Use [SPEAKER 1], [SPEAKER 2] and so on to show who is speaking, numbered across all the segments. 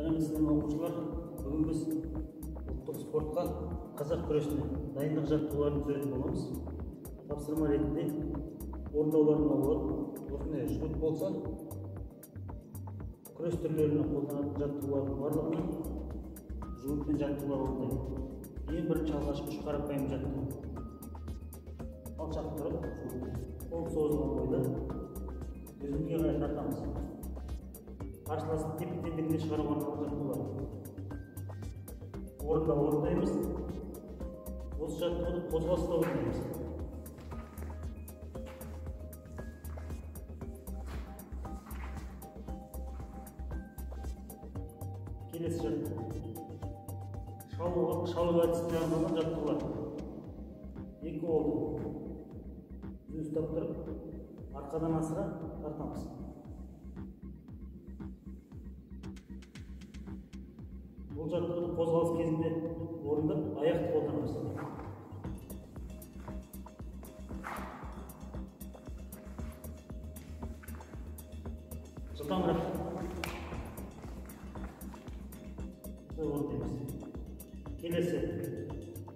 [SPEAKER 1] Сәлеметсіздер оқушылар. Бүгін біз ұлттық спортқа қазақ күресіне дайындық жаттығуларын түсіретін боламыз. Тапсырма ретінде орындауларына болады. Осындай жүгіріп болса, күрес түрлеріне қолданатын жаттығулардың барлығына жүгіріппен жаттығулар орындайды. Ең бірінші алғашқы үш қарапайым жаттығу. Алшақ тұрып, қол созылған бойда өзіңге қарай тартамыз. Қарсыласын тепе-теңдігіне шығаруға арналған жаттығулар. Орында орындаймыз. Осы жаттығуды қозғалыста орындаймыз. Келесі жаттығу. Шалу әдісіне арналған жаттығулар. Екі қолды ұстап тұрып, арқадан асыра тартамыз. Бұл жаттығуды қозғалыс кезінде орындап, аяқты қолданамыз. Жылдамырақ орындаймыз. Келесі,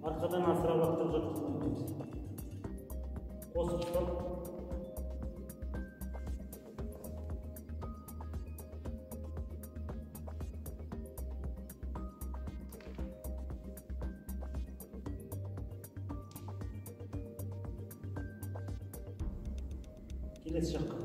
[SPEAKER 1] арқадан асыра лақтырып жаттығуды. Қосып ұстап, келесі жаққа.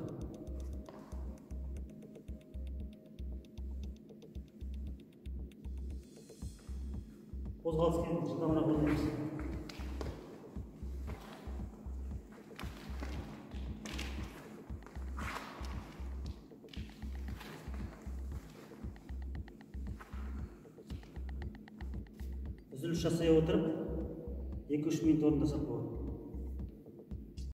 [SPEAKER 1] Қозғалыс кезінде жылдамырақ орындаймыз. Үзіліс жасай отырып, 2-3 минут орындасақ болады.